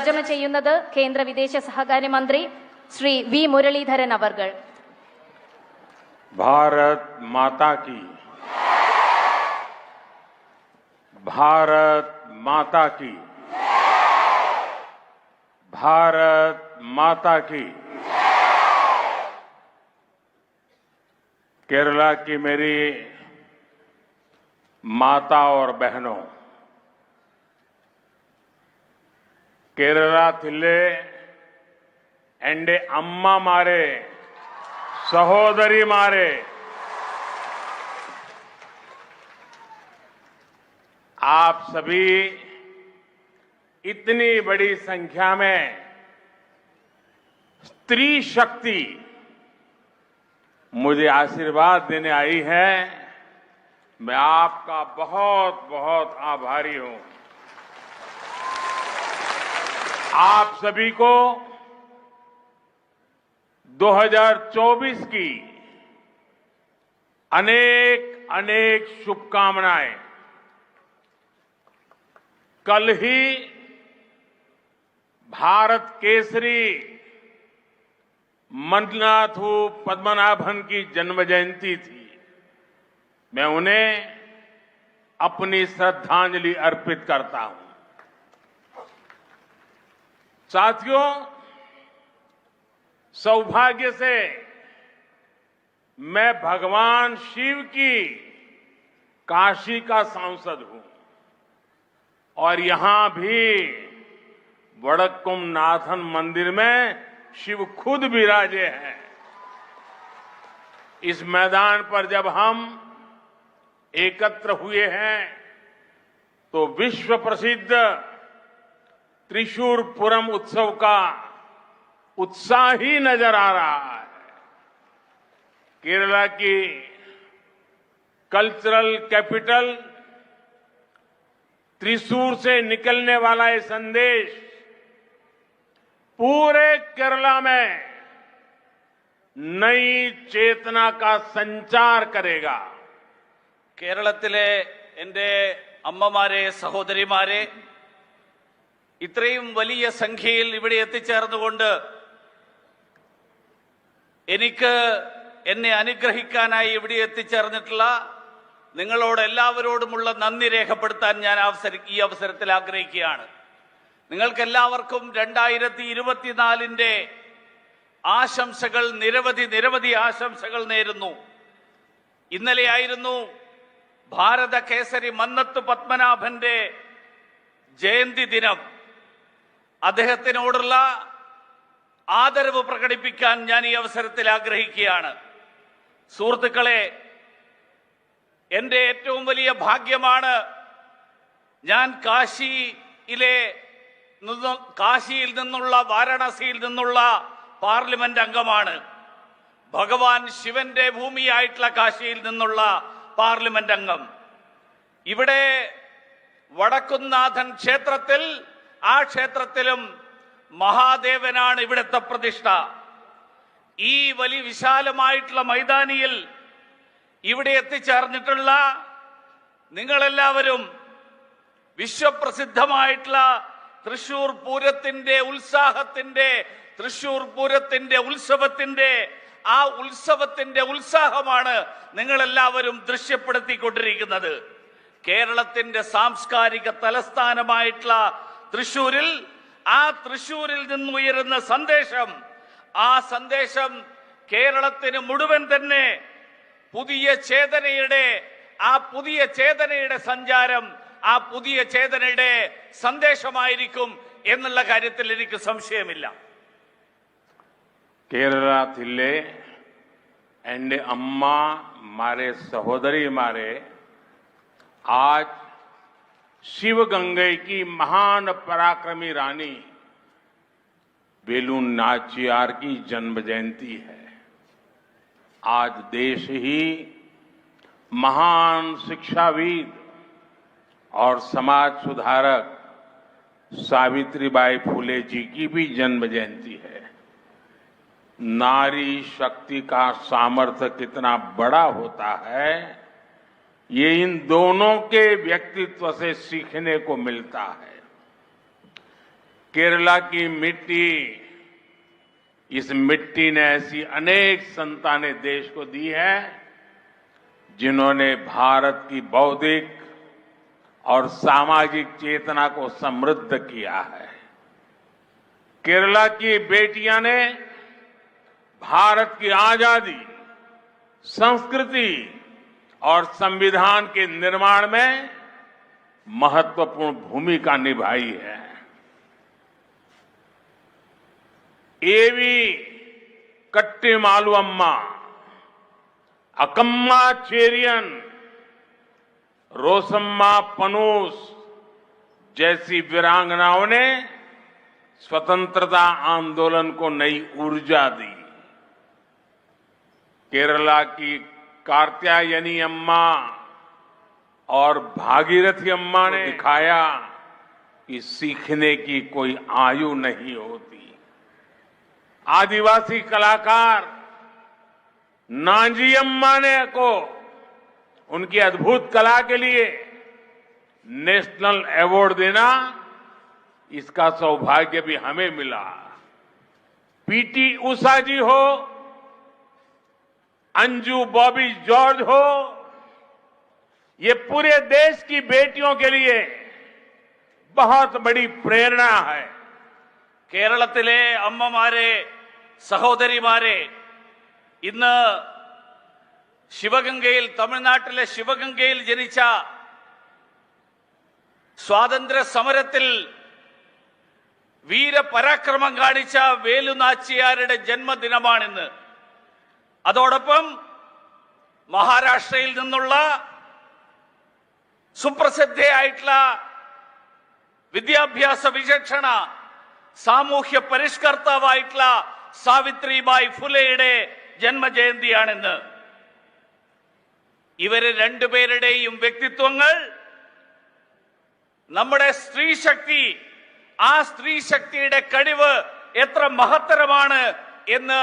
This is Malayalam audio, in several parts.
തർജ്ജമ ചെയ്യുന്നത് കേന്ദ്ര വിദേശ സഹകാര്യമന്ത്രി ശ്രീ വി മുരളീധരൻ അവർകൾ. भारत माता की, भारत माता की, भारत माता की। केरला की मेरी माता और बहनों, केरलाथिले एंडे अम्मा मारे सहोदरी मारे, आप सभी इतनी बड़ी संख्या में स्त्री शक्ति मुझे आशीर्वाद देने आई है। मैं आपका बहुत बहुत आभारी हूं। आप सभी को 2024 की अनेक अनेक शुभकामनाएं। कल ही भारत केसरी मन्नाथू पद्मनाभन की जन्म जयंती थी। मैं उन्हें अपनी श्रद्धांजलि अर्पित करता हूं। साथियों, सौभाग्य से मैं भगवान शिव की काशी का सांसद हूं और यहां भी वडक्कुम नाथन मंदिर में शिव खुद विराजे हैं। इस मैदान पर जब हम एकत्र हुए हैं तो विश्व प्रसिद्ध त्रिशूरपुरम उत्सव का उत्साह ही नजर आ रहा है। केरला की कल्चरल कैपिटल त्रिशूर से निकलने वाला ये संदेश पूरे केरला में नई चेतना का संचार करेगा। കേരളത്തിലെ എൻ്റെ അമ്മമാരെ, സഹോദരിമാരെ, ഇത്രയും വലിയ സംഖ്യയിൽ ഇവിടെ എത്തിച്ചേർന്നുകൊണ്ട് എനിക്ക് എന്നെ അനുഗ്രഹിക്കാനായി ഇവിടെ എത്തിച്ചേർന്നിട്ടുള്ള നിങ്ങളോട് എല്ലാവരോടുമുള്ള നന്ദി രേഖപ്പെടുത്താൻ ഞാൻ ഈ അവസരത്തിൽ ആഗ്രഹിക്കുകയാണ്. നിങ്ങൾക്കെല്ലാവർക്കും 2024 ആശംസകൾ, നിരവധി ആശംസകൾ നേരുന്നു. ഇന്നലെയായിരുന്നു ഭാരത കേസരി മന്നത്ത് പത്മനാഭന്റെ ജയന്തി ദിനം. അദ്ദേഹത്തിനോടുള്ള ആദരവ് പ്രകടിപ്പിക്കാൻ ഞാൻ ഈ അവസരത്തിൽ ആഗ്രഹിക്കുകയാണ്. സുഹൃത്തുക്കളെ, എൻ്റെ ഏറ്റവും വലിയ ഭാഗ്യമാണ് ഞാൻ കാശിയിൽ നിന്നുള്ള, വാരാണസിയിൽ നിന്നുള്ള പാർലമെന്റ് അംഗമാണ്. ഭഗവാൻ ശിവന്റെ ഭൂമിയായിട്ടുള്ള കാശിയിൽ നിന്നുള്ള പാർലമെന്റ് അംഗം. ഇവിടെ വടക്കുംനാഥൻ ക്ഷേത്രത്തിൽ, ആ ക്ഷേത്രത്തിലും മഹാദേവനാണ് ഇവിടുത്തെ പ്രതിഷ്ഠ. ഈ വലിയ വിശാലമായിട്ടുള്ള മൈതാനിയിൽ ഇവിടെ എത്തിച്ചേർന്നിട്ടുള്ള നിങ്ങളെല്ലാവരും വിശ്വപ്രസിദ്ധമായിട്ടുള്ള തൃശൂർ പൂരത്തിന്റെ ഉത്സാഹത്തിന്റെ, തൃശൂർ പൂരത്തിന്റെ ഉത്സവത്തിന്റെ, ആ ഉത്സവത്തിന്റെ ഉത്സാഹമാണ് നിങ്ങളെല്ലാവരും ദൃശ്യപ്പെടുത്തിക്കൊണ്ടിരിക്കുന്നത്. കേരളത്തിന്റെ സാംസ്കാരിക തലസ്ഥാനമായിട്ടുള്ള തൃശൂരിൽ, ആ തൃശൂരിൽ നിന്നുയരുന്ന സന്ദേശം, ആ സന്ദേശം കേരളത്തിന് മുഴുവൻ തന്നെ പുതിയ ചേതനയുടെ സഞ്ചാരം, ആ പുതിയ ചേതനയുടെ സന്ദേശമായിരിക്കും എന്നുള്ള കാര്യത്തിൽ എനിക്ക് സംശയമില്ല. केरलाथिले एंडे अम्मा मारे सहोदरी मारे, आज शिवगंगे की महान पराक्रमी रानी वेलु नाचियार की जन्म जयंती है। आज देश ही महान शिक्षाविद और समाज सुधारक सावित्रीबाई फुले जी की भी जन्म जयंती है। नारी शक्ति का सामर्थ्य कितना बड़ा होता है, ये इन दोनों के व्यक्तित्व से सीखने को मिलता है। केरला की मिट्टी, इस मिट्टी ने ऐसी अनेक संतानें देश को दी है जिन्होंने भारत की बौद्धिक और सामाजिक चेतना को समृद्ध किया है। केरला की बेटियां ने भारत की आजादी, संस्कृति और संविधान के निर्माण में महत्वपूर्ण भूमिका निभाई है। एवी कट्टीमालु अम्मा, अकम्मा चेरियन, रोसम्मा पनूस जैसी वीरांगनाओं ने स्वतंत्रता आंदोलन को नई ऊर्जा दी। केरला की कार्त्यायनी अम्मा और भागीरथी अम्मा ने दिखाया कि सीखने की कोई आयु नहीं होती। आदिवासी कलाकार नांजी अम्मा ने को उनकी अद्भुत कला के लिए नेशनल अवार्ड देना, इसका सौभाग्य भी हमें मिला। पीटी उषा जी हो, अंजू बॉबी जॉर्ज हो, ये पूरे देश की बेटियों के लिए बहुत बड़ी प्रेरणा है। കേരളത്തിലെ അമ്മമാരെ, സഹോദരിമാരെ, ഇന്ന് ശിവഗംഗയിൽ, തമിഴ്നാട്ടിലെ ശിവഗംഗയിൽ ജനിച്ച, സ്വാതന്ത്ര്യ സമരത്തിൽ വീരപരാക്രമം കാണിച്ച വേലുനാച്ചിയാരുടെ ജന്മദിനമാണിന്ന്. അതോടൊപ്പം മഹാരാഷ്ട്രയിൽ നിന്നുള്ള സുപ്രസിദ്ധയായിട്ടുള്ള വിദ്യാഭ്യാസ വിചക്ഷണ, സാമൂഹ്യ പരിഷ്കർത്താവായിട്ടുള്ള സാവിത്രിബായി ഫുലെയുടെ ജന്മജയന്തിയാണിന്ന്. ഇവര് രണ്ടുപേരുടെയും വ്യക്തിത്വങ്ങൾ നമ്മുടെ സ്ത്രീശക്തി, ആ സ്ത്രീശക്തിയുടെ കഴിവ് എത്ര മഹത്തരമാണ് എന്ന്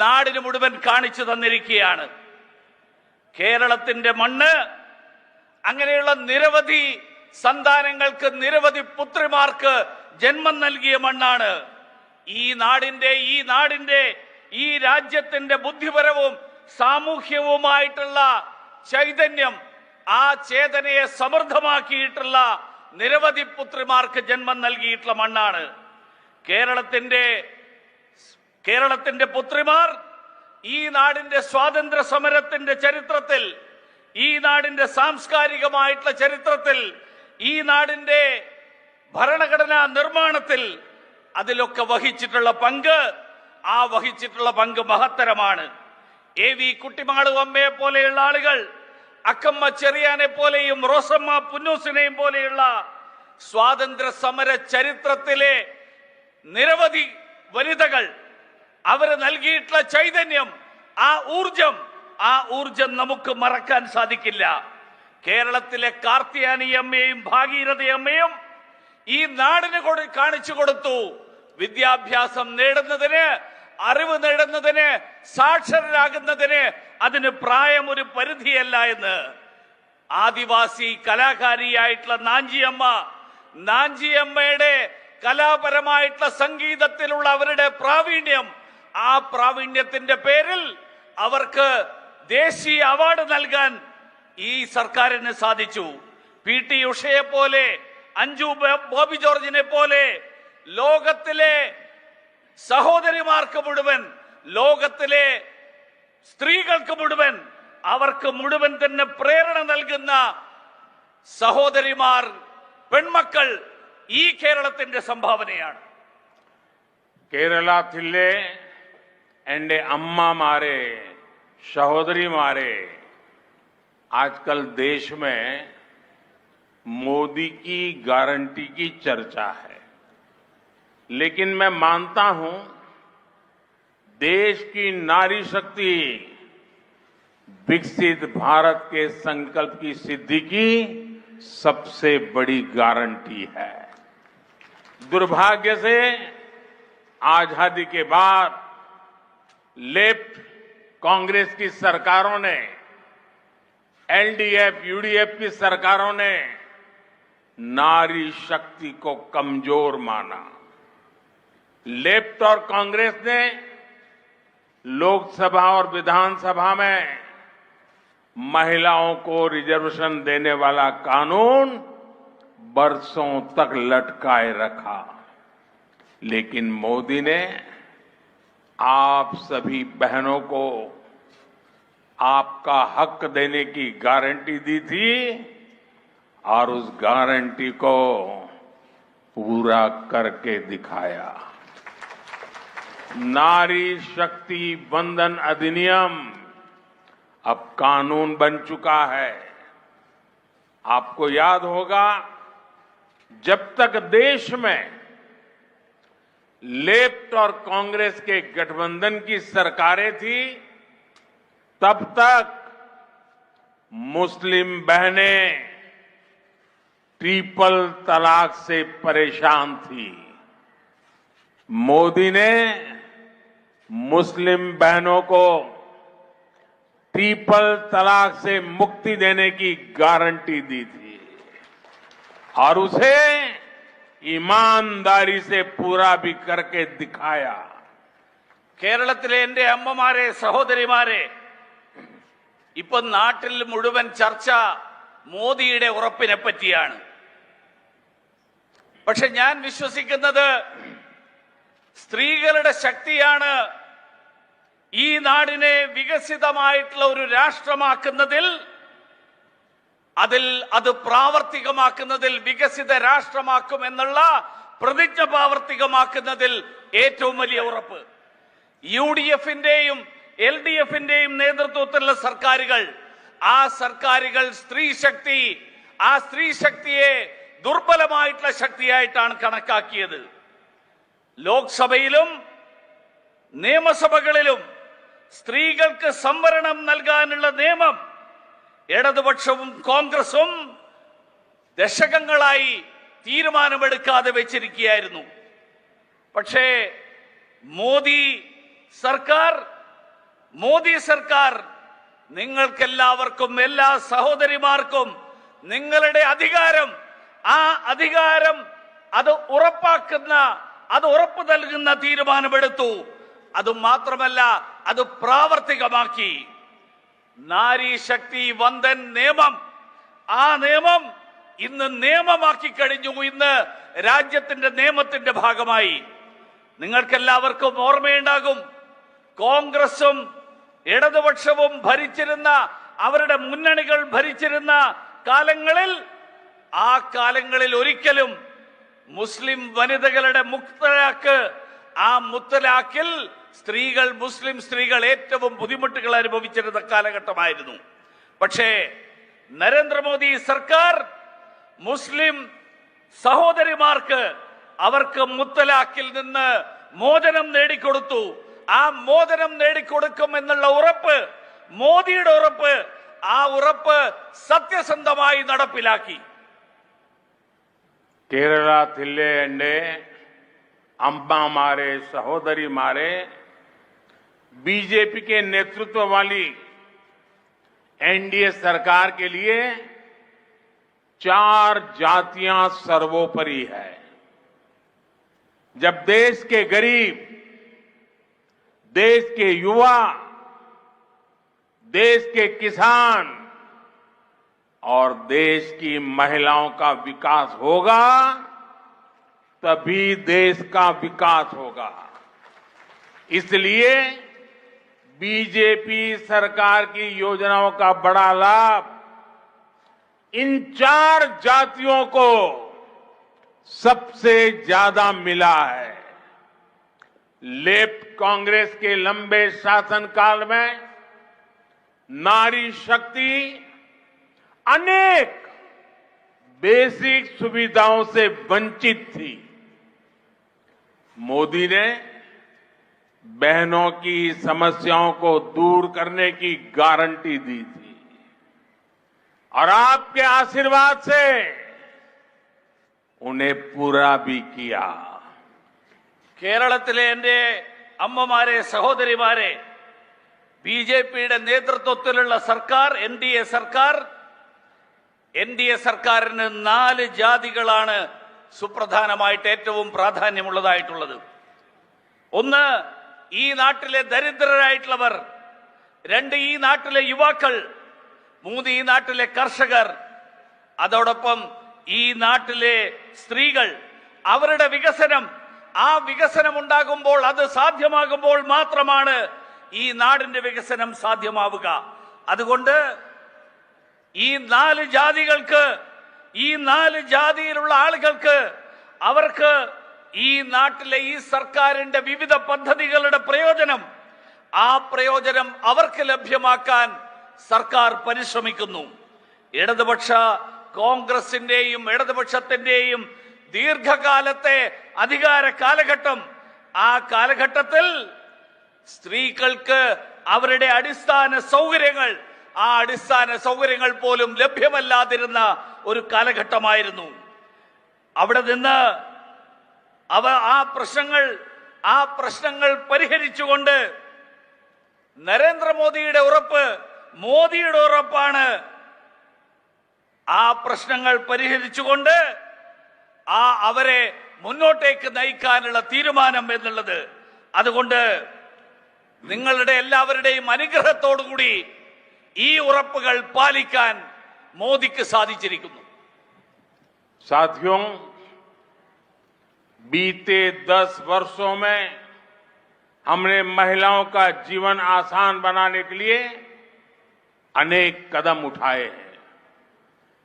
നാടിന് മുഴുവൻ കാണിച്ചു തന്നിരിക്കുകയാണ്. കേരളത്തിന്റെ മണ്ണ് അങ്ങനെയുള്ള നിരവധി സന്താനങ്ങൾക്ക്, നിരവധി പുത്രിമാർക്ക് ജന്മം നൽകിയ മണ്ണാണ്. ഈ രാജ്യത്തിന്റെ ബുദ്ധിപരവും സാമൂഹ്യവുമായിട്ടുള്ള ചൈതന്യം, ആ ചേതനയെ സമൃദ്ധമാക്കിയിട്ടുള്ള നിരവധി പുത്രിമാർക്ക് ജന്മം നൽകിയിട്ടുള്ള മണ്ണാണ് കേരളത്തിന്റെ പുത്രിമാർ. ഈ നാടിന്റെ സ്വാതന്ത്ര്യ സമരത്തിന്റെ ചരിത്രത്തിൽ, ഈ നാടിന്റെ സാംസ്കാരികമായിട്ടുള്ള ചരിത്രത്തിൽ, ഈ നാടിന്റെ ഭരണഘടനാ നിർമ്മാണത്തിൽ അതിലൊക്കെ വഹിച്ചിട്ടുള്ള പങ്ക് മഹത്തരമാണ്. എ.വി. കുട്ടിമാളു അമ്മയെ പോലെയുള്ള ആളുകൾ, അക്കമ്മ ചെറിയാനെ പോലെയും റോസമ്മ പുന്നൂസിനെയും പോലെയുള്ള സ്വാതന്ത്ര്യ സമര ചരിത്രത്തിലെ നിരവധി വനിതകൾ, അവര് നൽകിയിട്ടുള്ള ചൈതന്യം, ആ ഊർജം നമുക്ക് മറക്കാൻ സാധിക്കില്ല. കേരളത്തിലെ കാർത്തിയാനി അമ്മയും ഭാഗീരഥി അമ്മയും ഈ നാടിന് കാണിച്ചു കൊടുത്തു. വിദ്യാഭ്യാസം നേടുന്നതിന്, അറിവ് നേടുന്നതിന്, സാക്ഷരരാകുന്നതിന് അതിന് പ്രായം ഒരു പരിധിയല്ല എന്ന്. ആദിവാസി കലാകാരിയായിട്ടുള്ള നാഞ്ചി അമ്മയുടെ കലാപരമായിട്ടുള്ള സംഗീതത്തിലുള്ള അവരുടെ പ്രാവീണ്യം, ആ പ്രാവീണ്യത്തിന്റെ പേരിൽ അവർക്ക് ദേശീയ അവാർഡ് നൽകാൻ ഈ സർക്കാരിന് സാധിച്ചു. പി.ടി. ഉഷയെ പോലെ, അഞ്ജു ബോബി ജോർജിനെ പോലെ ലോകത്തിലെ സഹോദരിമാർക്ക് മുഴുവൻ, ലോകത്തിലെ സ്ത്രീകൾക്ക് മുഴുവൻ, അവർക്ക് മുഴുവൻ തന്നെ പ്രേരണ നൽകുന്ന സഹോദരിമാർ, പെൺമക്കൾ ഈ കേരളത്തിന്റെ സംഭാവനയാണ്. കേരളത്തിലെ എന്റെ അമ്മമാരെ, സഹോദരിമാരെ, आजकल देश में मोदी की गारंटी की चर्चा है, लेकिन मैं मानता हूं देश की नारी शक्ति विकसित भारत के संकल्प की सिद्धि की सबसे बड़ी गारंटी है। दुर्भाग्य से आजादी के बाद लेफ्ट कांग्रेस की सरकारों ने, एलडीएफ, यूडीएफ की सरकारों ने नारी शक्ति को कमजोर माना। लेफ्ट और कांग्रेस ने लोकसभा और विधानसभा में महिलाओं को रिजर्वेशन देने वाला कानून बरसों तक लटकाए रखा, लेकिन मोदी ने आप सभी बहनों को आपका हक देने की गारंटी दी थी और उस गारंटी को पूरा करके दिखाया। नारी शक्ति वंदन अधिनियम अब कानून बन चुका है। आपको याद होगा, जब तक देश में लेफ्ट और कांग्रेस के गठबंधन की सरकारें थी, तब तक मुस्लिम बहनें ट्रिपल तलाक से परेशान थी। मोदी ने मुस्लिम बहनों को ट्रिपल तलाक से मुक्ति देने की गारंटी दी थी और उसे ईमानदारी से पूरा भी करके दिखाया। കേരളത്തിലെ എന്റെ അമ്മമാരെ, സഹോദരിമാരെ, ഇപ്പൊ നാട്ടിൽ മുഴുവൻ ചർച്ച മോദിയുടെ ഉറപ്പിനെ പറ്റിയാണ്. പക്ഷെ ഞാൻ വിശ്വസിക്കുന്നത് സ്ത്രീകളുടെ ശക്തിയാണ് ഈ നാടിനെ വികസിതമായിട്ടുള്ള ഒരു രാഷ്ട്രമാക്കുന്നതിൽ, അത് പ്രാവർത്തികമാക്കുന്നതിൽ, വികസിത രാഷ്ട്രമാക്കുമെന്നുള്ള പ്രതിജ്ഞ പ്രാവർത്തികമാക്കുന്നതിൽ ഏറ്റവും വലിയ ഉറപ്പ് UDFന്റെയും LDFന്റെയും നേതൃത്വത്തിലുള്ള സർക്കാരുകൾ, ആ സർക്കാരുകൾ സ്ത്രീ ശക്തിയെ ദുർബലമായിട്ടുള്ള ശക്തിയായിട്ടാണ് കണക്കാക്കിയത്. ലോക്സഭയിലും നിയമസഭകളിലും സ്ത്രീകൾക്ക് സംവരണം നൽകാനുള്ള നിയമം ഇടതുപക്ഷവും കോൺഗ്രസും ദശകങ്ങളായി തീരുമാനമെടുക്കാതെ വെച്ചിരിക്കുകയായിരുന്നു. പക്ഷേ മോദി സർക്കാർ നിങ്ങൾക്കെല്ലാവർക്കും, എല്ലാ സഹോദരിമാർക്കും നിങ്ങളുടെ അധികാരം, ആ അധികാരം അത് ഉറപ്പു നൽകുന്ന തീരുമാനമെടുത്തു. അതുമാത്രമല്ല, അത് പ്രാവർത്തികമാക്കി. നാരി ശക്തി വന്ദൻ നിയമം, ആ നിയമം ഇന്ന് നിയമമാക്കി കഴിഞ്ഞു. ഇന്ന് രാജ്യത്തിന്റെ നിയമത്തിന്റെ ഭാഗമായി. നിങ്ങൾക്കെല്ലാവർക്കും ഓർമ്മയുണ്ടാകും, കോൺഗ്രസും ഇടതുപക്ഷവും ഭരിച്ചിരുന്ന, അവരുടെ മുന്നണികൾ ഭരിച്ചിരുന്ന കാലങ്ങളിൽ, ആ കാലങ്ങളിൽ ഒരിക്കലും മുസ്ലിം വനിതകളുടെ ആ മുത്തലാഖിൽ മുസ്ലിം സ്ത്രീകൾ ഏറ്റവും ബുദ്ധിമുട്ടുകൾ അനുഭവിച്ചിരുന്ന കാലഘട്ടമായിരുന്നു. പക്ഷേ നരേന്ദ്രമോദി സർക്കാർ മുസ്ലിം സഹോദരിമാർക്ക് അവർക്ക് മുത്തലാഖിൽ നിന്ന് മോചനം നേടിക്കൊടുത്തു. ആ മോചനം നേടിക്കൊടുക്കും എന്നുള്ള ഉറപ്പ്, മോദിയുടെ ഉറപ്പ്, ആ ഉറപ്പ് സത്യസന്ധമായി നടപ്പിലാക്കി. കേരളത്തിലെ എൻ്റെ അമ്മമാരെ, സഹോദരിമാരെ, बीजेपी के नेतृत्व वाली एनडीए सरकार के लिए 4 जातियां सर्वोपरि है। जब देश के गरीब, देश के युवा, देश के किसान और देश की महिलाओं का विकास होगा, तभी देश का विकास होगा। इसलिए बीजेपी सरकार की योजनाओं का बड़ा लाभ इन 4 जातियों को सबसे ज्यादा मिला है। लेफ्ट कांग्रेस के लंबे शासनकाल में नारी शक्ति अनेक बेसिक सुविधाओं से वंचित थी। मोदी ने बहनों की समस्याओं को दूर करने की गारंटी दी थी और आपके आशीर्वाद से उन्हें पूरा भी किया। കേരളത്തിലെ എൻ്റെ അമ്മമാരെ, സഹോദരിമാരെ, ബിജെപിയുടെ നേതൃത്വത്തിലുള്ള സർക്കാർ, എൻഡിഎ സർക്കാരിന് 4 ജാതികളാണ് സുപ്രധാനമായിട്ട് ഏറ്റവും പ്രാധാന്യമുള്ളതായിട്ടുള്ളത്. ഒന്ന്, ഈ നാട്ടിലെ ദരിദ്രരായിട്ടുള്ളവർ. രണ്ട്, ഈ നാട്ടിലെ യുവാക്കൾ. മൂന്ന്, ഈ നാട്ടിലെ കർഷകർ. അതോടൊപ്പം ഈ നാട്ടിലെ സ്ത്രീകൾ. അവരുടെ വികസനം, ആ വികസനം ഉണ്ടാകുമ്പോൾ, അത് സാധ്യമാകുമ്പോൾ മാത്രമാണ് ഈ നാടിന്റെ വികസനം സാധ്യമാവുക. അതുകൊണ്ട് ഈ 4 ജാതികൾക്ക്, ഈ 4 ജാതിയിലുള്ള ആളുകൾക്ക്, അവർക്ക് ഈ നാട്ടിലെ ഈ സർക്കാരിന്റെ വിവിധ പദ്ധതികളുടെ പ്രയോജനം, ആ പ്രയോജനം അവർക്ക് ലഭ്യമാക്കാൻ സർക്കാർ പരിശ്രമിക്കുന്നു. ഇടതുപക്ഷ കോൺഗ്രസിന്റെയും ഇടതുപക്ഷത്തിന്റെയും ദീർഘകാലത്തെ അധികാര കാലഘട്ടം, ആ കാലഘട്ടത്തിൽ സ്ത്രീകൾക്ക് അവരുടെ അടിസ്ഥാന സൗകര്യങ്ങൾ, ആ അടിസ്ഥാന സൗകര്യങ്ങൾ പോലും ലഭ്യമല്ലാതിരുന്ന ഒരു കാലഘട്ടമായിരുന്നു. അവിടെ നിന്ന് ആ പ്രശ്നങ്ങൾ പരിഹരിച്ചുകൊണ്ട് നരേന്ദ്രമോദിയുടെ ഉറപ്പ്, മോദിയുടെ ഉറപ്പാണ്. ആ പ്രശ്നങ്ങൾ പരിഹരിച്ചുകൊണ്ട് അവരെ മുന്നോട്ടേക്ക് നയിക്കാനുള്ള തീരുമാനം എന്നുള്ളത്. അതുകൊണ്ട് നിങ്ങളുടെ എല്ലാവരുടെയും അനുഗ്രഹത്തോടുകൂടി ഈ ഉറപ്പുകൾ പാലിക്കാൻ മോദിക്ക് സാധിച്ചിരിക്കുന്നു. साथियों, बीते 10 वर्षों में हमने महिलाओं का जीवन आसान बनाने के लिए अनेक कदम उठाए हैं।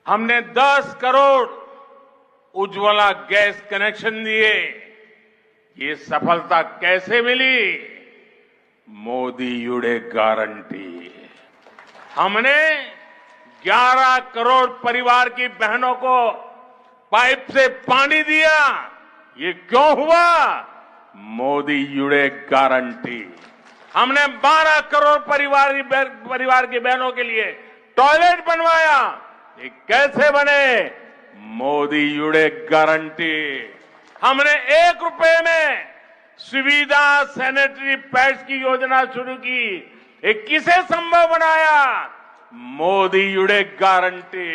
हमने 10 करोड़ उज्ज्वला गैस कनेक्शन दिए। ये सफलता कैसे मिली? मोदी युडे गारंटी। हमने 11 करोड़ परिवार की बहनों को पाइप से पानी दिया। ये क्यों हुआ? मोदी युडे गारंटी। हमने 12 करोड़ परिवार की बहनों के लिए टॉयलेट बनवाया। ये कैसे बने? मोदी युडे गारंटी। हमने 1 रुपए में सुविधा सैनिटरी पैड्स की योजना शुरू की। ये किसे संभव बनाया? मोदी युडे गारंटी।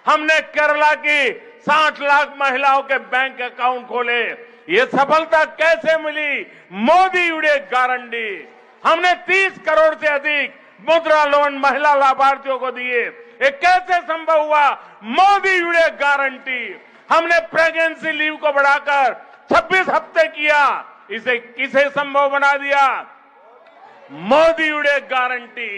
हमने केरला की 60 लाख महिलाओं के बैंक अकाउंट खोले। ये सफलता कैसे मिली? मोदी युडे गारंटी। हमने 30 करोड़ से अधिक मुद्रा लोन महिला लाभार्थियों को दिए। ये कैसे संभव हुआ? मोदी युडे गारंटी। हमने प्रेगनेंसी लीव को बढ़ाकर 26 हफ्ते किया। इसे किसे संभव बना दिया? मोदी युडे गारंटी।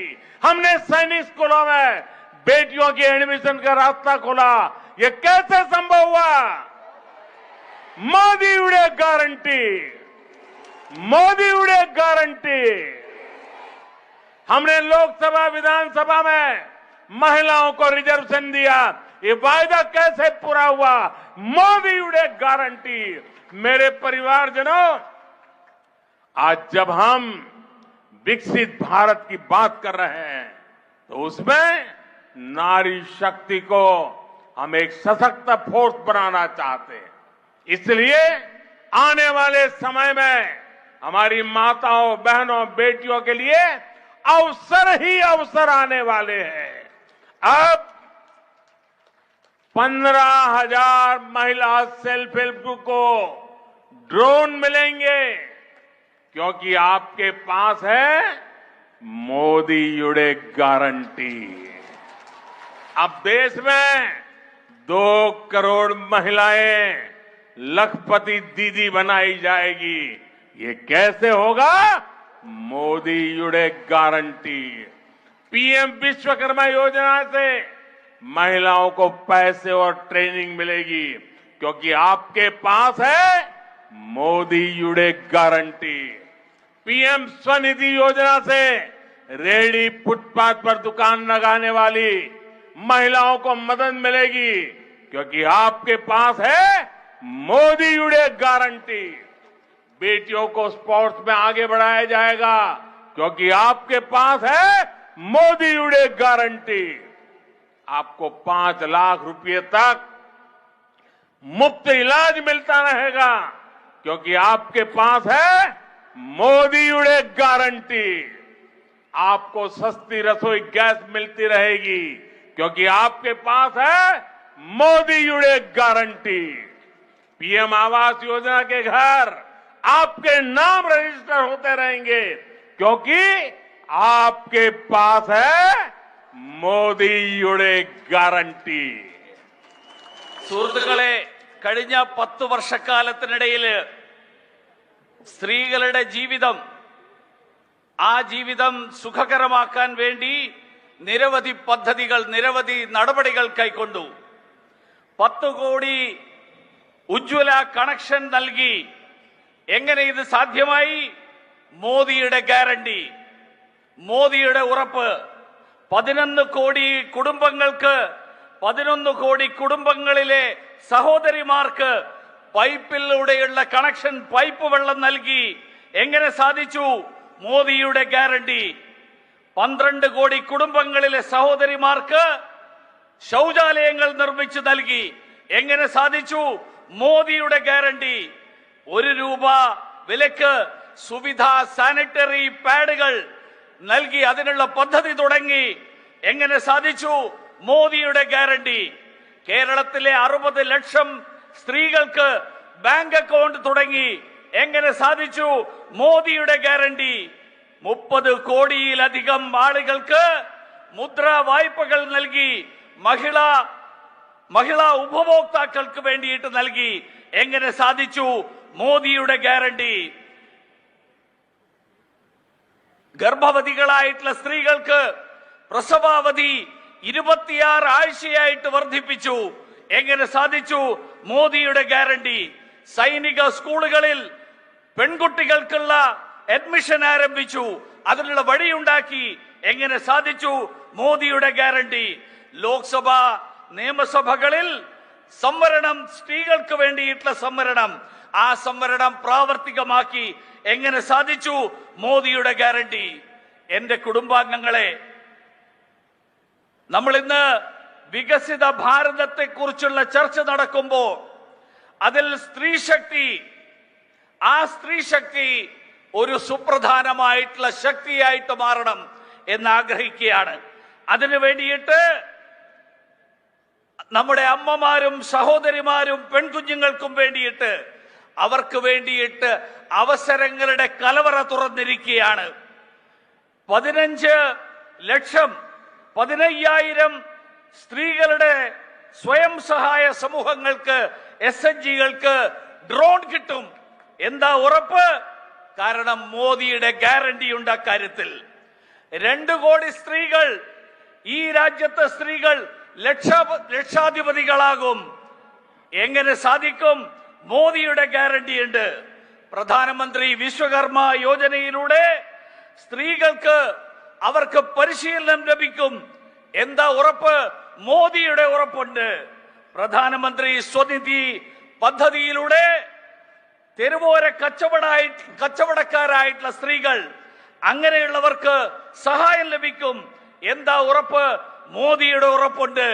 हमने सैनिक स्कूलों में बेटियों की एडमिशन का रास्ता खोला। ये कैसे संभव हुआ? मोदी युडे गारंटी। मोदी युडे गारंटी। हमने लोकसभा विधानसभा में महिलाओं को रिजर्वेशन दिया। ये वायदा कैसे पूरा हुआ? मोदी युडे गारंटी। मेरे परिवारजनों, आज जब हम विकसित भारत की बात कर रहे हैं तो उसमें नारी शक्ति को हम एक सशक्त फोर्स बनाना चाहते हैं। इसलिए आने वाले समय में हमारी माताओं, बहनों, बेटियों के लिए अवसर ही अवसर आने वाले हैं। अब 15,000 महिला सेल्फ हेल्प ग्रुप को ड्रोन मिलेंगे, क्योंकि आपके पास है मोदी युडे गारंटी। अब देश में 2 करोड़ महिलाएं लखपति दीदी बनाई जाएगी। ये कैसे होगा? मोदी युडे गारंटी। पीएम विश्वकर्मा योजना से महिलाओं को पैसे और ट्रेनिंग मिलेगी, क्योंकि आपके पास है मोदी युडे गारंटी। पीएम स्वनिधि योजना से रेहड़ी फुटपाथ पर दुकान लगाने वाली महिलाओं को मदद मिलेगी, क्योंकि आपके पास है मोदी युडे गारंटी। बेटियों को स्पोर्ट्स में आगे बढ़ाया जाएगा, क्योंकि आपके पास है मोदी युडे गारंटी। आपको 5 लाख रुपए तक मुफ्त इलाज मिलता रहेगा, क्योंकि आपके पास है मोदी युडे गारंटी। आपको सस्ती रसोई गैस मिलती रहेगी, क्योंकि आपके पास है मोदी युडे गारंटी। पीएम आवास योजना के घर आपके नाम रजिस्टर होते रहेंगे, क्योंकि आपके पास है മോദിയുടെ ഗ്യാരണ്ടി. സുഹൃത്തുക്കളെ, കഴിഞ്ഞ 10 വർഷക്കാലത്തിനിടയിൽ സ്ത്രീകളുടെ ജീവിതം, ആ ജീവിതം സുഖകരമാക്കാൻ വേണ്ടി നിരവധി പദ്ധതികൾ, നിരവധി നടപടികൾ കൈക്കൊണ്ടു. 10 കോടി ഉജ്ജ്വല കണക്ഷൻ നൽകി. എങ്ങനെ ഇത് സാധ്യമായി? മോദിയുടെ ഗ്യാരണ്ടി, മോദിയുടെ ഉറപ്പ്. 11 കോടി കുടുംബങ്ങൾക്ക്, 11 കോടി കുടുംബങ്ങളിലെ സഹോദരിമാർക്ക് പൈപ്പിലൂടെയുള്ള കണക്ഷൻ, പൈപ്പ് വെള്ളം നൽകി. എങ്ങനെ സാധിച്ചു? മോദിയുടെ ഗ്യാരണ്ടി. 12 കോടി കുടുംബങ്ങളിലെ സഹോദരിമാർക്ക് ശൗചാലയങ്ങൾ നിർമ്മിച്ചു നൽകി. എങ്ങനെ സാധിച്ചു? മോദിയുടെ ഗ്യാരണ്ടി. 1 രൂപ വിലക്ക് സുവിധ സാനിറ്ററി പാഡുകൾ നൽകി, അതിനുള്ള പദ്ധതി തുടങ്ങി. എങ്ങനെ സാധിച്ചു? മോദിയുടെ ഗ്യാരണ്ടി. കേരളത്തിലെ 60 ലക്ഷം സ്ത്രീകൾക്ക് ബാങ്ക് അക്കൗണ്ട് തുടങ്ങി. എങ്ങനെ സാധിച്ചു? മോദിയുടെ ഗ്യാരണ്ടി. 30 കോടിയിലധികം ആളുകൾക്ക് മുദ്രാ വായ്പകൾ നൽകി. മഹിളാ ഉപഭോക്താക്കൾക്ക് വേണ്ടിയിട്ട് നൽകി. എങ്ങനെ സാധിച്ചു? മോദിയുടെ ഗ്യാരണ്ടി. ഗർഭവതികളായിട്ടുള്ള സ്ത്രീകൾക്ക് പ്രസവാവധി 26 ആഴ്ചയായിട്ട് വർദ്ധിപ്പിച്ചു. എങ്ങനെ സാധിച്ചു? മോദിയുടെ ഗ്യാരണ്ടി. സൈനിക സ്കൂളുകളിൽ പെൺകുട്ടികൾക്കുള്ള അഡ്മിഷൻ ആരംഭിച്ചു, അതിനുള്ള വഴിയുണ്ടാക്കി. എങ്ങനെ സാധിച്ചു? മോദിയുടെ ഗ്യാരണ്ടി. ലോക്സഭ, നിയമസഭകളിൽ സംവരണം, സ്ത്രീകൾക്ക് വേണ്ടിയിട്ടുള്ള സംവരണം, ആ സംവരണം പ്രാവർത്തികമാക്കി. എങ്ങനെ സാധിച്ചു? മോദിയുടെ ഗ്യാരണ്ടി. എന്റെ കുടുംബാംഗങ്ങളെ, നമ്മൾ ഇന്ന് വികസിത ഭാരതത്തെ കുറിച്ചുള്ള ചർച്ച നടക്കുമ്പോൾ അതിൽ സ്ത്രീശക്തി, ആ സ്ത്രീശക്തി ഒരു സുപ്രധാനമായിട്ടുള്ള ശക്തിയായിട്ട് മാറണം എന്ന് ആഗ്രഹിക്കുകയാണ്. അതിനു വേണ്ടിയിട്ട് നമ്മുടെ അമ്മമാരും സഹോദരിമാരും പെൺകുഞ്ഞുങ്ങൾക്കും വേണ്ടിയിട്ട്, അവർക്ക് വേണ്ടിയിട്ട് അവസരങ്ങളുടെ കലവറ തുറന്നിരിക്കുകയാണ്. 15,000 സ്ത്രീകളുടെ സ്വയം സഹായ സമൂഹങ്ങൾക്ക്, SHGകൾക്ക് ഡ്രോൺ കിട്ടും. എന്താ ഉറപ്പ്? കാരണം മോദിയുടെ ഗ്യാരണ്ടി ഉണ്ട് അക്കാര്യത്തിൽ. 2 കോടി സ്ത്രീകൾ, ഈ രാജ്യത്തെ സ്ത്രീകൾ ലക്ഷാധിപതികളാകും. എങ്ങനെ സാധിക്കും? മോദിയുടെ ഗ്യാരണ്ടി ഉണ്ട്. പ്രധാനമന്ത്രി വിശ്വകർമ്മ യോജനയിലൂടെ സ്ത്രീകൾക്ക്, അവർക്ക് പരിശീലനം ലഭിക്കും. എന്താ ഉറപ്പ്? മോദിയുടെ ഉറപ്പുണ്ട്. പ്രധാനമന്ത്രി സ്വനിധി പദ്ധതിയിലൂടെ തെരുവോര കച്ചവടക്കാരായിട്ടുള്ള സ്ത്രീകൾ, അങ്ങനെയുള്ളവർക്ക് സഹായം ലഭിക്കും. എന്താ ഉറപ്പ്? മോദിയുടെ ഉറപ്പുണ്ട്.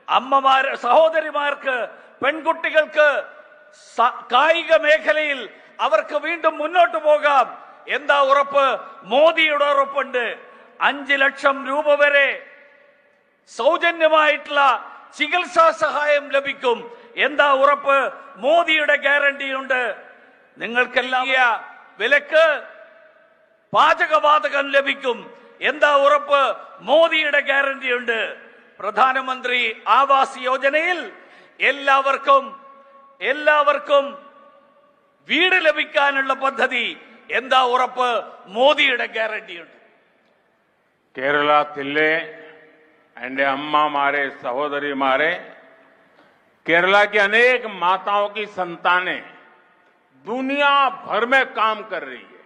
അമ്മമാർ, സഹോദരിമാർക്ക്, പെൺകുട്ടികൾക്ക് കായിക മേഖലയിൽ അവർക്ക് വീണ്ടും മുന്നോട്ട് പോകാം. എന്താ ഉറപ്പ്? മോദിയുടെ ഉറപ്പുണ്ട്. 5 ലക്ഷം രൂപ വരെ സൗജന്യമായിട്ടുള്ള ചികിത്സാ സഹായം ലഭിക്കും. എന്താ ഉറപ്പ്? മോദിയുടെ ഗ്യാരണ്ടി ഉണ്ട്. നിങ്ങൾക്കെല്ലാം വിലക്ക് പാചകവാതകം ലഭിക്കും. എന്താ ഉറപ്പ്? മോദിയുടെ ഗ്യാരണ്ടി ഉണ്ട്. പ്രധാനമന്ത്രി ആവാസ് യോജനയിൽ എല്ലാവർക്കും വീട് ലഭിക്കാനുള്ള പദ്ധതി. എന്താ ഉറപ്പ്? മോദിയുടെ ഗ്യാരണ്ടി ഉണ്ട്. കേരളത്തിലെ എന്റെ അമ്മമാരെ, സഹോദരിമാരെ, केरला की अनेक माताओं की संतानें दुनिया भर में काम कर रही है,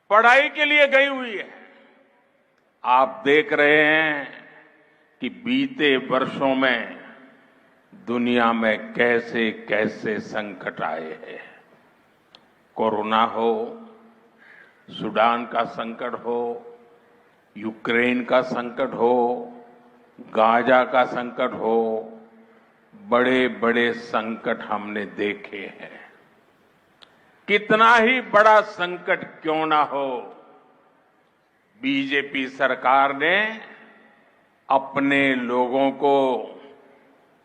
पढ़ाई के लिए गई हुई है. आप देख रहे हैं कि बीते वर्षों में दुनिया में कैसे कैसे संकट आए हैं. कोरोना हो, सूडान का संकट हो, यूक्रेन का संकट हो, गाजा का संकट हो, बड़े बड़े संकट हमने देखे हैं. कितना ही बड़ा संकट क्यों ना हो, बीजेपी सरकार ने अपने लोगों को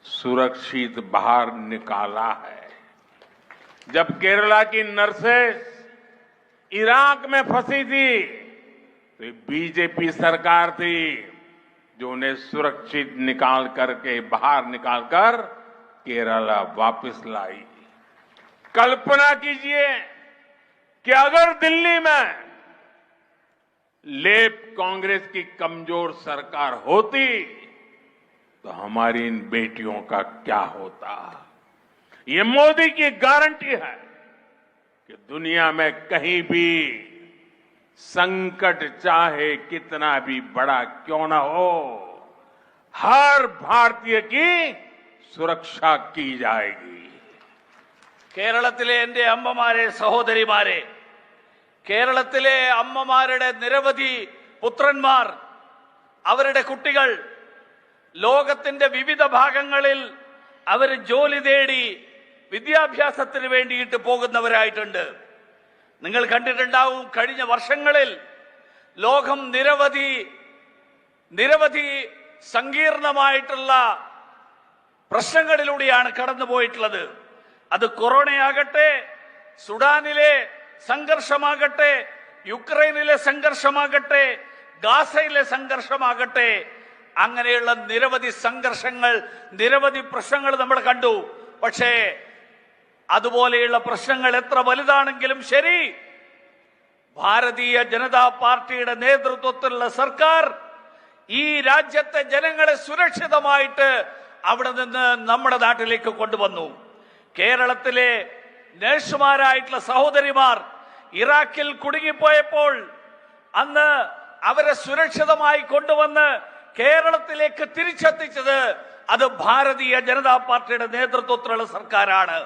सुरक्षित बाहर निकाला है. जब केरला की नर्सेस इराक में फंसी थी तो ये बीजेपी सरकार थी जो उन्हें सुरक्षित बाहर निकालकर केरला वापस लाई। कल्पना कीजिए कि अगर दिल्ली में लेफ्ट कांग्रेस की कमजोर सरकार होती तो हमारी इन बेटियों का क्या होता। ये मोदी की गारंटी है कि दुनिया में कहीं भी संकट चाहे कितना भी बड़ा क्यों न हो, हर भारतीय की സുരക്ഷാ की जाएगी। കേരളത്തിലെ എന്റെ അമ്മമാരെ, സഹോദരിമാരെ, കേരളത്തിലെ അമ്മമാരുടെ നിരവധി പുത്രന്മാർ, അവരുടെ കുട്ടികൾ ലോകത്തിന്റെ വിവിധ ഭാഗങ്ങളിൽ അവർ ജോലി തേടി വിദ്യാഭ്യാസത്തിന് വേണ്ടിയിട്ട് പോകുന്നവരായിട്ടുണ്ട്. നിങ്ങൾ കണ്ടിട്ടുണ്ടാവും, കഴിഞ്ഞ വർഷങ്ങളിൽ ലോകം നിരവധി സങ്കീർണമായിട്ടുള്ള പ്രശ്നങ്ങളിലൂടെയാണ് കടന്നുപോയിട്ടുള്ളത്. അത് കൊറോണയാകട്ടെ, സുഡാനിലെ സംഘർഷമാകട്ടെ, യുക്രൈനിലെ സംഘർഷമാകട്ടെ, ഗാസയിലെ സംഘർഷമാകട്ടെ, അങ്ങനെയുള്ള നിരവധി സംഘർഷങ്ങൾ, നിരവധി പ്രശ്നങ്ങൾ നമ്മൾ കണ്ടു. പക്ഷേ അതുപോലെയുള്ള പ്രശ്നങ്ങൾ എത്ര വലുതാണെങ്കിലും ശരി, ഭാരതീയ ജനതാ പാർട്ടിയുടെ നേതൃത്വത്തിലുള്ള സർക്കാർ ഈ രാജ്യത്തെ ജനങ്ങളെ സുരക്ഷിതമായിട്ട് അവിടെ നിന്ന് നമ്മുടെ നാട്ടിലേക്ക് കൊണ്ടുവന്നു. കേരളത്തിലെ നഴ്സുമാരായിട്ടുള്ള സഹോദരിമാർ ഇറാഖിൽ കുടുങ്ങിപ്പോയപ്പോൾ അന്ന് അവരെ സുരക്ഷിതമായി കൊണ്ടുവന്ന് കേരളത്തിലേക്ക് തിരിച്ചെത്തിച്ചത് അത് ഭാരതീയ ജനതാ പാർട്ടിയുടെ നേതൃത്വത്തിലുള്ള സർക്കാരാണ്.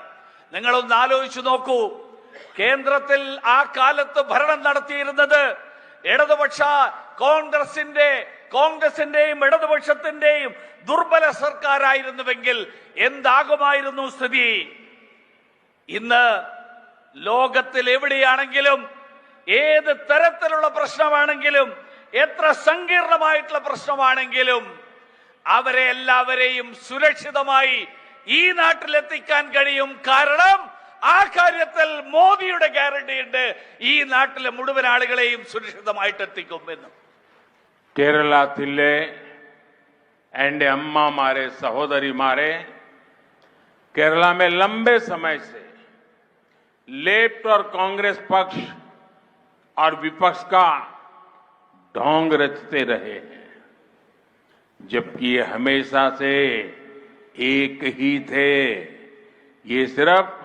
നിങ്ങളൊന്ന് ആലോചിച്ചു നോക്കൂ, കേന്ദ്രത്തിൽ ആ കാലത്ത് ഭരണം നടത്തിയിരുന്നത് ഇടതുപക്ഷ കോൺഗ്രസിന്റെയും ഇടതുപക്ഷത്തിന്റെയും ദുർബല സർക്കാരായിരുന്നുവെങ്കിൽ എന്താകുമായിരുന്നു സ്ഥിതി? ഇന്ന് ലോകത്തിൽ എവിടെയാണെങ്കിലും, ഏത് തരത്തിലുള്ള പ്രശ്നമാണെങ്കിലും, എത്ര സങ്കീർണമായിട്ടുള്ള പ്രശ്നമാണെങ്കിലും അവരെ എല്ലാവരെയും സുരക്ഷിതമായി ഈ നാട്ടിലെത്തിക്കാൻ കഴിയും. കാരണം ആ കാര്യത്തിൽ മോദിയുടെ ഗ്യാരണ്ടി ഉണ്ട്, ഈ നാട്ടിലെ മുഴുവൻ ആളുകളെയും സുരക്ഷിതമായിട്ട് എത്തിക്കുമെന്ന്. കേരളത്തിലെ एंड अम्मा मारे, सहोदरी मारे, केरला में लंबे समय से लेफ्ट और कांग्रेस पक्ष और विपक्ष का ढोंग रचते रहे हैं, जबकि ये हमेशा से एक ही थे। ये सिर्फ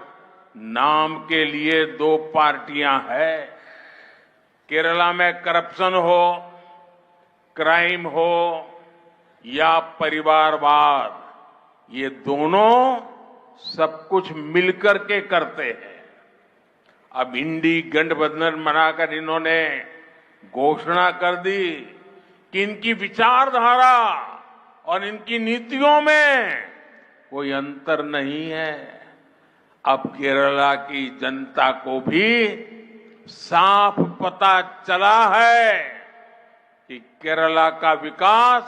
नाम के लिए दो पार्टियां हैं। केरला में करप्शन हो, क्राइम हो या परिवारवाद, ये दोनों सब कुछ मिलकर के करते हैं। अब इंडी गठबंधन बनाकर इन्होंने घोषणा कर दी कि इनकी विचारधारा और इनकी नीतियों में कोई अंतर नहीं है। अब केरला की जनता को भी साफ पता चला है कि केरला का विकास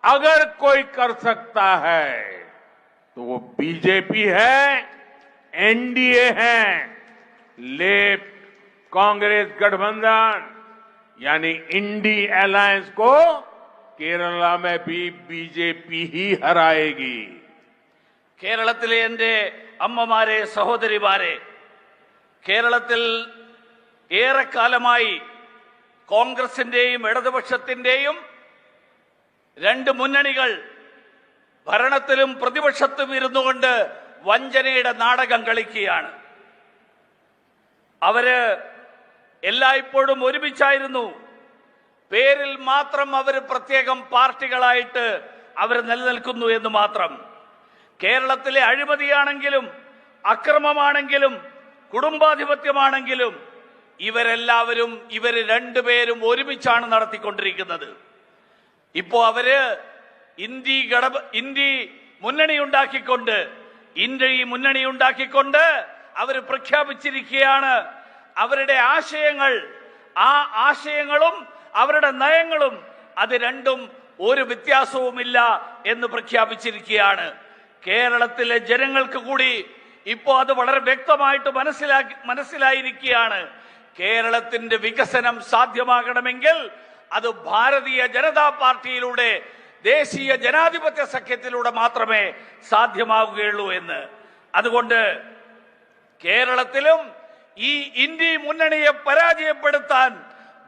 अगर कोई कर सकता है तो वो बीजेपी है, एनडीए है। लेफ्ट कांग्रेस गठबंधन यानी इंडी अलायंस को केरला में भी बीजेपी ही हराएगी। കേരളത്തിലെ എന്റെ അമ്മമാരെ, സഹോദരിമാരെ, കേരളത്തിൽ ഏറെക്കാലമായി കോൺഗ്രസിന്റെയും ഇടതുപക്ഷത്തിന്റെയും രണ്ട് മുന്നണികൾ ഭരണത്തിലും പ്രതിപക്ഷത്തും ഇരുന്നുകൊണ്ട് വഞ്ചനയുടെ നാടകം കളിക്കുകയാണ്. അവര് എല്ലായ്പ്പോഴും ഒരുമിച്ചായിരുന്നു. പേരിൽ മാത്രം അവർ പ്രത്യേകം പാർട്ടികളായിട്ട് അവർ നിലനിൽക്കുന്നു എന്ന് മാത്രം. കേരളത്തിലെ അഴിമതിയാണെങ്കിലും, അക്രമമാണെങ്കിലും, കുടുംബാധിപത്യമാണെങ്കിലും ഇവരെല്ലാവരും, ഇവര് രണ്ടുപേരും ഒരുമിച്ചാണ് നടത്തിക്കൊണ്ടിരിക്കുന്നത്. ഇപ്പോ അവര് ഇന്ത്യ മുന്നണി ഉണ്ടാക്കിക്കൊണ്ട് അവര് പ്രഖ്യാപിച്ചിരിക്കുകയാണ് അവരുടെ ആശയങ്ങൾ. ആ ആശയങ്ങളും അവരുടെ നയങ്ങളും അത് രണ്ടും ഒരു വ്യത്യാസവുമില്ല എന്ന് പ്രഖ്യാപിച്ചിരിക്കുകയാണ്. കേരളത്തിലെ ജനങ്ങൾക്ക് കൂടി ഇപ്പോൾ അത് വളരെ വ്യക്തമായിട്ട് മനസ്സിലായിരിക്കുകയാണ്. കേരളത്തിന്റെ വികസനം സാധ്യമാകണമെങ്കിൽ അത് ഭാരതീയ ജനതാ പാർട്ടിയിലൂടെ, ദേശീയ ജനാധിപത്യ സഖ്യത്തിലൂടെ മാത്രമേ സാധ്യമാവുകയുള്ളൂ എന്ന്. അതുകൊണ്ട് കേരളത്തിലും ഈ ഇന്ത്യ മുന്നണിയെ പരാജയപ്പെടുത്താൻ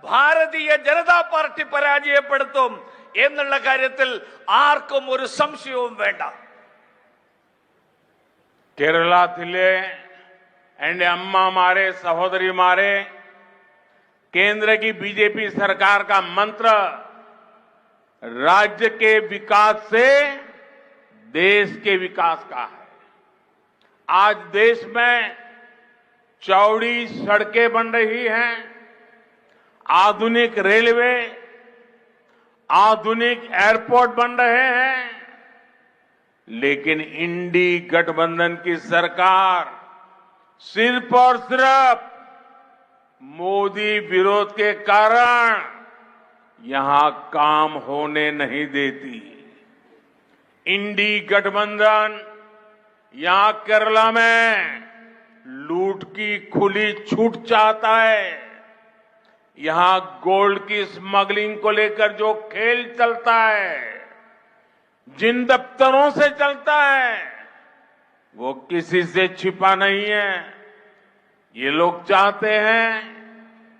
ഭാരതീയ ജനതാ പാർട്ടി പരാജയപ്പെടുത്തും എന്നുള്ള കാര്യത്തിൽ ആർക്കും ഒരു സംശയവും വേണ്ട. കേരളത്തിലെ എന്റെ അമ്മമാരെ, സഹോദരിമാരെ, केंद्र की बीजेपी सरकार का मंत्र राज्य के विकास से देश के विकास का है। आज देश में चौड़ी सड़कें बन रही हैं, आधुनिक रेलवे, आधुनिक एयरपोर्ट बन रहे हैं, लेकिन इंडी गठबंधन की सरकार सिर्फ और सिर्फ मोदी विरोध के कारण यहां काम होने नहीं देती। इंडी गठबंधन यहां केरला में लूट की खुली छूट चाहता है। यहां गोल्ड की स्मगलिंग को लेकर जो खेल चलता है, जिन दफ्तरों से चलता है, वो किसी से छिपा नहीं है। ये लोग चाहते हैं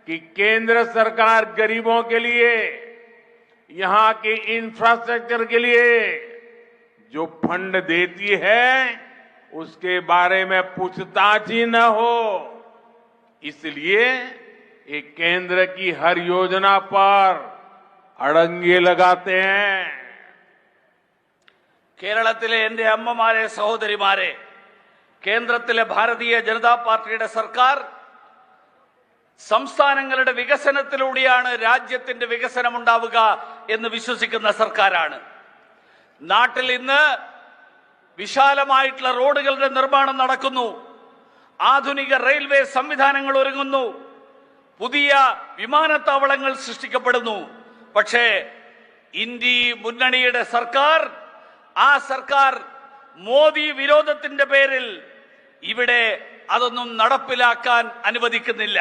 कि केंद्र सरकार गरीबों के लिए, यहां के इंफ्रास्ट्रक्चर के लिए जो फंड देती है उसके बारे में पूछताछ ही न हो। इसलिए ये केंद्र की हर योजना पर अड़ंगे लगाते हैं। കേരളത്തിലെ എന്റെ അമ്മമാരെ, സഹോദരിമാരെ, കേന്ദ്രത്തിലെ ഭാരതീയ ജനതാ പാർട്ടിയുടെ സർക്കാർ സംസ്ഥാനങ്ങളുടെ വികസനത്തിലൂടെയാണ് രാജ്യത്തിന്റെ വികസനം ഉണ്ടാവുക എന്ന് വിശ്വസിക്കുന്ന സർക്കാരാണ്. നാട്ടിൽ ഇന്ന് വിശാലമായിട്ടുള്ള റോഡുകളുടെ നിർമ്മാണം നടക്കുന്നു, ആധുനിക റെയിൽവേ സംവിധാനങ്ങൾ ഒരുങ്ങുന്നു, പുതിയ വിമാനത്താവളങ്ങൾ സൃഷ്ടിക്കപ്പെടുന്നു. പക്ഷേ ഇന്ത്യ മുന്നണിയുടെ സർക്കാർ, ആ സർക്കാർ മോദി വിരോധത്തിന്റെ പേരിൽ ഇവിടെ അതൊന്നും നടപ്പിലാക്കാൻ അനുവദിക്കുന്നില്ല.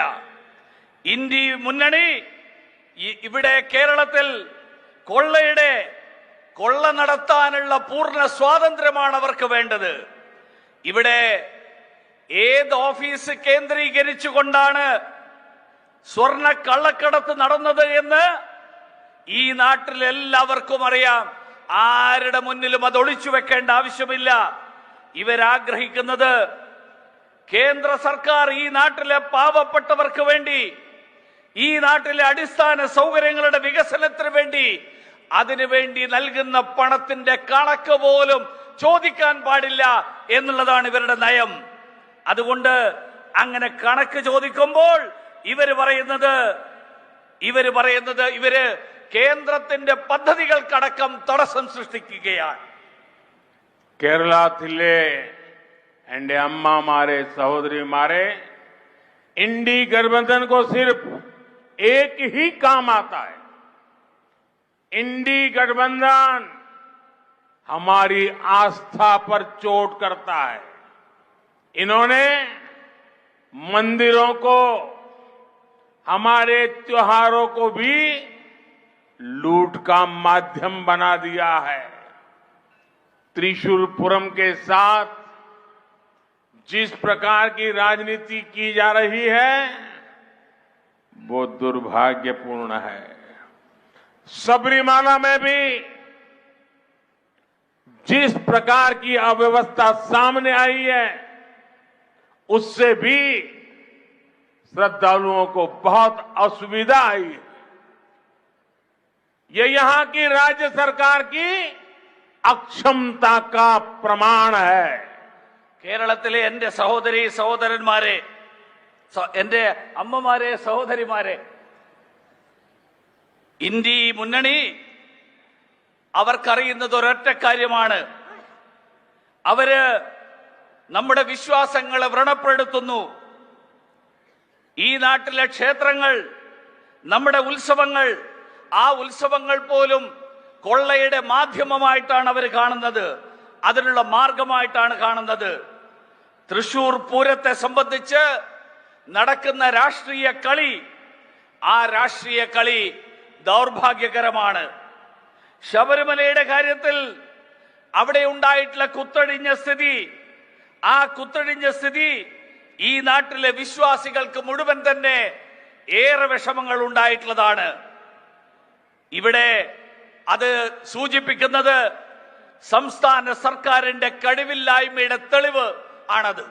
ഇന്ത്യ മുന്നണി ഇവിടെ കേരളത്തിൽ കൊള്ള നടത്താനുള്ള പൂർണ്ണ സ്വാതന്ത്ര്യമാണ് അവർക്ക് വേണ്ടത്. ഇവിടെ ഏത് ഓഫീസ് കേന്ദ്രീകരിച്ചുകൊണ്ടാണ് സ്വർണ്ണ കള്ളക്കടത്ത് നടന്നത് എന്ന് ഈ നാട്ടിൽ എല്ലാവർക്കും അറിയാം. ആരുടെ മുന്നിലും അത് ഒളിച്ചു വെക്കേണ്ട ആവശ്യമില്ല. ഇവരാഗ്രഹിക്കുന്നത് കേന്ദ്ര സർക്കാർ ഈ നാട്ടിലെ പാവപ്പെട്ടവർക്ക് വേണ്ടി, ഈ നാട്ടിലെ അടിസ്ഥാന സൗകര്യങ്ങളുടെ വികസനത്തിന് വേണ്ടി, അതിനുവേണ്ടി നൽകുന്ന പണത്തിന്റെ കണക്ക് പോലും ചോദിക്കാൻ പാടില്ല എന്നുള്ളതാണ് ഇവരുടെ നയം. അതുകൊണ്ട് അങ്ങനെ കണക്ക് ചോദിക്കുമ്പോൾ ഇവര് പറയുന്നത് ഇവര് കേന്ദ്രത്തിന്റെ പദ്ധതികൾക്കടക്കം തടസ്സം സൃഷ്ടിക്കുകയാണ്. കേരളത്തിലെ എന്റെ അമ്മമാരെ, സഹോദരിമാരെ, इंडी गठबंधन को सिर्फ एक ही काम आता है। इंडी गठबंधन हमारी आस्था पर चोट करता है। इन्होंने मंदिरों को, हमारे त्योहारों को भी लूट का माध्यम बना दिया है। त्रिशूलपुरम के साथ जिस प्रकार की राजनीति की जा रही है वो दुर्भाग्यपूर्ण है। सबरीमाला में भी जिस प्रकार की अव्यवस्था सामने आई है उससे भी श्रद्धालुओं को बहुत असुविधा आई है। ये यहां की राज्य सरकार की अक्षमता का प्रमाण है। കേരളത്തിലെ എന്റെ സഹോദരി സഹോദരന്മാരെ, എന്റെ അമ്മമാരെ, സഹോദരിമാരെ, ഇന്ത്യ മുന്നണി അവർക്കറിയുന്നത് ഒരൊറ്റ കാര്യമാണ്. അവര് നമ്മുടെ വിശ്വാസങ്ങളെ വ്രണപ്പെടുത്തുന്നു. ഈ നാട്ടിലെ ക്ഷേത്രങ്ങൾ, നമ്മുടെ ഉത്സവങ്ങൾ, ആ ഉത്സവങ്ങൾ പോലും കൊള്ളയുടെ മാധ്യമമായിട്ടാണ് അവർ കാണുന്നത്, അതിനുള്ള മാർഗമായിട്ടാണ് കാണുന്നത്. തൃശൂർ പൂരത്തെ സംബന്ധിച്ച് നടക്കുന്ന രാഷ്ട്രീയ കളി, ആ രാഷ്ട്രീയ കളി ദൗർഭാഗ്യകരമാണ്. ശബരിമലയുടെ കാര്യത്തിൽ അവിടെ ഉണ്ടായിട്ടുള്ള കുത്തഴിഞ്ഞ സ്ഥിതി, ആ കുത്തഴിഞ്ഞ സ്ഥിതി ഈ നാട്ടിലെ വിശ്വാസികൾക്ക് മുഴുവൻ തന്നെ ഏറെ വിഷമങ്ങൾ ഉണ്ടായിട്ടുള്ളതാണ്. ഇവിടെ അത് സൂചിപ്പിക്കുന്നത് സംസ്ഥാന സർക്കാരിന്റെ കഴിവില്ലായ്മയുടെ തെളിവ് ആണത്.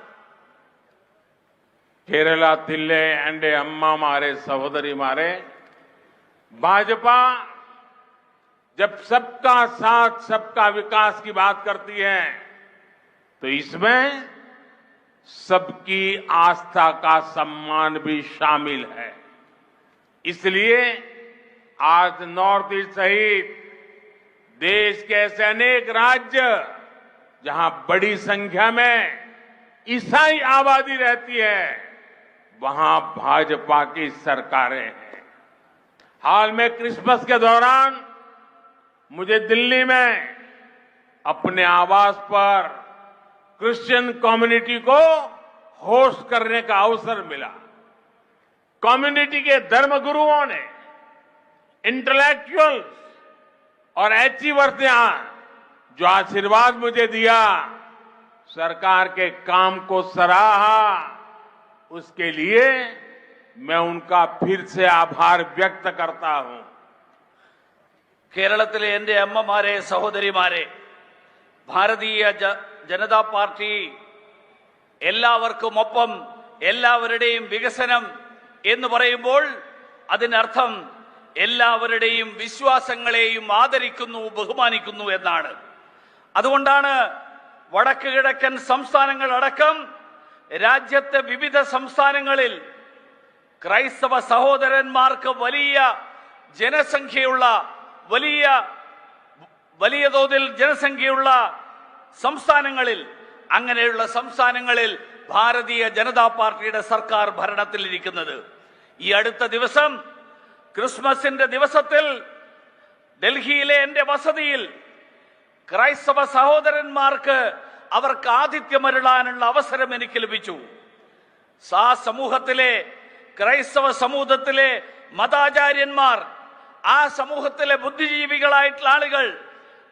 केरला तिल्ले एंडे अम्मा मारे सहोदरी मारे भाजपा जब सबका साथ सबका विकास की बात करती है तो इसमें सबकी आस्था का सम्मान भी शामिल है. इसलिए आज नॉर्थ ईस्ट सहित देश के ऐसे अनेक राज्य जहां बड़ी संख्या में ईसाई आबादी रहती है वहां भाजपा की सरकारें हैं. हाल में क्रिसमस के दौरान मुझे दिल्ली में अपने आवास पर क्रिश्चियन कम्युनिटी को होस्ट करने का अवसर मिला. कम्युनिटी के धर्मगुरुओं ने, इंटेलेक्चुअल्स और अचीवर्स ने जो आशीर्वाद मुझे दिया, सरकार के काम को सराहा, उसके लिए मैं उनका फिर से आभार व्यक्त करता हूं. കേരളത്തിലെ എന്റെ അമ്മമാരെ, സഹോദരിമാരെ, ഭാരതീയ ജനതാ പാർട്ടി എല്ലാവർക്കുമൊപ്പം എല്ലാവരുടെയും വികസനം എന്ന് പറയുമ്പോൾ അതിനർത്ഥം എല്ലാവരുടെയും വിശ്വാസങ്ങളെയും ആദരിക്കുന്നു, ബഹുമാനിക്കുന്നു എന്നാണ്. അതുകൊണ്ടാണ് വടക്ക് കിഴക്കൻ സംസ്ഥാനങ്ങളടക്കം രാജ്യത്തെ വിവിധ സംസ്ഥാനങ്ങളിൽ ക്രൈസ്തവ സഹോദരന്മാർക്ക് വലിയ ജനസംഖ്യയുള്ള, വലിയ തോതിൽ ജനസംഖ്യയുള്ള സംസ്ഥാനങ്ങളിൽ, അങ്ങനെയുള്ള സംസ്ഥാനങ്ങളിൽ ഭാരതീയ ജനതാ പാർട്ടിയുടെ സർക്കാർ ഭരണത്തിലിരിക്കുന്നത്. ഈ അടുത്ത ദിവസം ക്രിസ്മസിന്റെ ദിവസത്തിൽ ഡൽഹിയിലെ എന്റെ വസതിയിൽ ക്രൈസ്തവ സഹോദരന്മാർക്ക് അവർക്ക് ആതിഥ്യമരുളാനുള്ള അവസരം എനിക്ക് ലഭിച്ചു. ആ സമൂഹത്തിലെ ക്രൈസ്തവ സമൂഹത്തിലെ മതാചാര്യന്മാർ, ആ സമൂഹത്തിലെ ബുദ്ധിജീവികളായിട്ടുള്ള ആളുകൾ,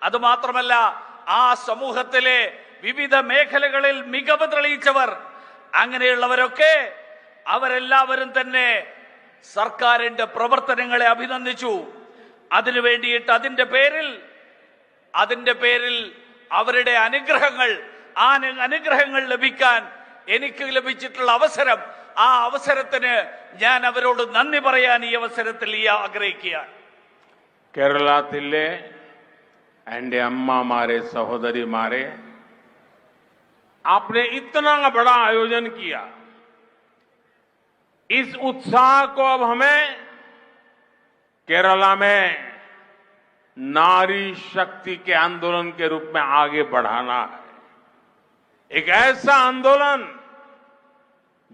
അതുമാത്രമല്ല ആ സമൂഹത്തിലെ വിവിധ മേഖലകളിൽ മികവ് തെളിയിച്ചവർ, അങ്ങനെയുള്ളവരൊക്കെ അവരെല്ലാവരും തന്നെ സർക്കാരിന്റെ പ്രവർത്തനങ്ങളെ അഭിനന്ദിച്ചു. അതിനു വേണ്ടിയിട്ട് അതിന്റെ പേരിൽ അവരുടെ അനുഗ്രഹങ്ങൾ, ആ അനുഗ്രഹങ്ങൾ ലഭിക്കാൻ എനിക്ക് ലഭിച്ചിട്ടുള്ള അവസരം, ആ അവസരത്തിന് ഞാൻ അവരോട് നന്ദി പറയാൻ ഈ അവസരത്തിൽ ആഗ്രഹിക്കുകയാണ്. केरला तिल्ले एंडे अम्मा मारे सहोदरी मारे, आपने इतना बड़ा आयोजन किया. इस उत्साह को अब हमें केरला में नारी शक्ति के आंदोलन के रूप में आगे बढ़ाना है. एक ऐसा आंदोलन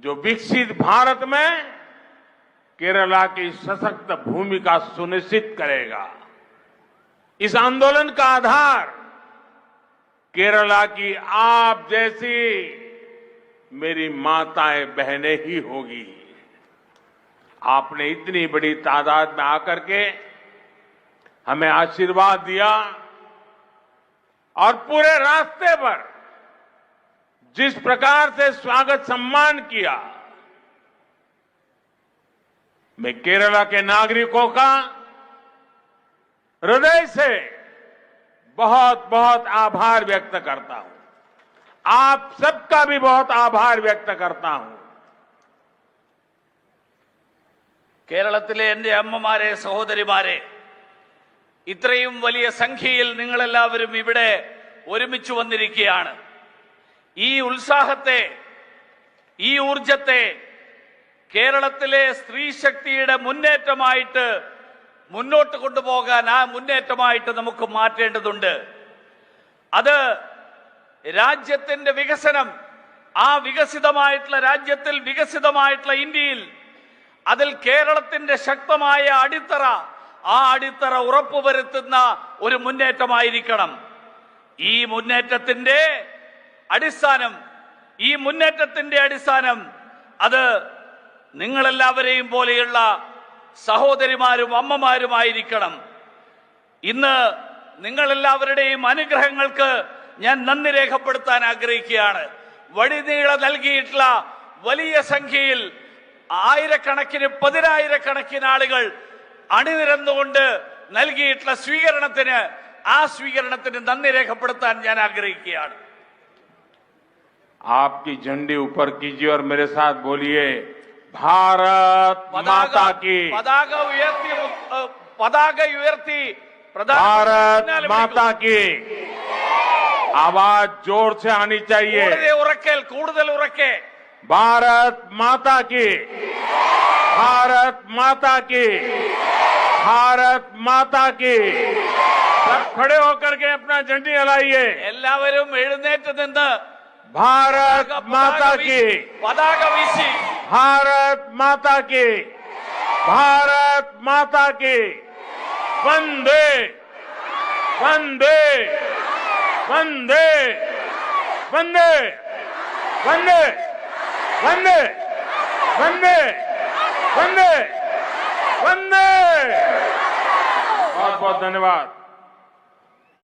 जो विकसित भारत में केरला की सशक्त भूमिका सुनिश्चित करेगा. इस आंदोलन का आधार केरला की आप जैसी मेरी माताएं बहनें ही होगी. आपने इतनी बड़ी तादाद में आकर के हमें आशीर्वाद दिया और पूरे रास्ते पर जिस प्रकार से स्वागत सम्मान किया, मैं केरला के नागरिकों का हृदय से बहुत बहुत आभार व्यक्त करता हूं. आप सबका भी बहुत आभार व्यक्त करता हूं. കേരളത്തിലെ എന്റെ അമ്മമാരെ, സഹോദരിമാരെ, ഇത്രയും വലിയ സംഖ്യയിൽ നിങ്ങളെല്ലാവരും ഇവിടെ ഒരുമിച്ച് വന്നിരിക്കുകയാണ്. ഈ ഉത്സാഹത്തെ, ഈ ഊർജത്തെ കേരളത്തിലെ സ്ത്രീശക്തിയുടെ മുന്നേറ്റമായിട്ട് മുന്നോട്ട് കൊണ്ടുപോകാൻ, ആ മുന്നേറ്റമായിട്ട് നമുക്ക് മാറ്റേണ്ടതുണ്ട്. അത് രാജ്യത്തിന്റെ വികസനം, ആ വികസിതമായിട്ടുള്ള രാജ്യത്തിൽ, വികസിതമായിട്ടുള്ള ഇന്ത്യയിൽ അതിൽ കേരളത്തിന്റെ ശക്തമായ അടിത്തറ, ആ അടിത്തറ ഉറപ്പുവരുത്തുന്ന ഒരു മുന്നേറ്റമായിരിക്കണം. ഈ മുന്നേറ്റത്തിന്റെ അടിസ്ഥാനം ഈ മുന്നേറ്റത്തിന്റെ അടിസ്ഥാനം അത് നിങ്ങളെല്ലാവരെയും പോലെയുള്ള സഹോദരിമാരും അമ്മമാരുമായിരിക്കണം. ഇന്ന് നിങ്ങളെല്ലാവരുടെയും അനുഗ്രഹങ്ങൾക്ക് ഞാൻ നന്ദി രേഖപ്പെടുത്താൻ ആഗ്രഹിക്കുകയാണ്. വഴിനീളെ നൽകിയിട്ടുള്ള വലിയ സംഖ്യയിൽ ആയിരക്കണക്കിന് പതിനായിരക്കണക്കിന് ആളുകൾ അണിനിരന്നുകൊണ്ട് നൽകിയിട്ടുള്ള സ്വീകരണത്തിന് നന്ദി രേഖപ്പെടുത്താൻ ഞാൻ ആഗ്രഹിക്കുകയാണ്. आपकी झंडी ऊपर कीजिए और मेरे साथ बोलिए भारत माता की। പതാക ഉയർത്തി भारत माता की आवाज जोर से आनी चाहिए। കൂടുതൽ ഉറക്കെ भारत माता की, भारत माता की, भारत माता की। सब खड़े होकर के अपना झंडी हिलाइए। എല്ലാവരും എഴുന്നേറ്റ് നിന്ന് भारत माता की, പതാക വീശി भारत माता की, भारत माता की। वंदे वंदे वंदे वंदे वंदे वंदे वंदे वंदे वंदे। बहुत बहुत धन्यवाद।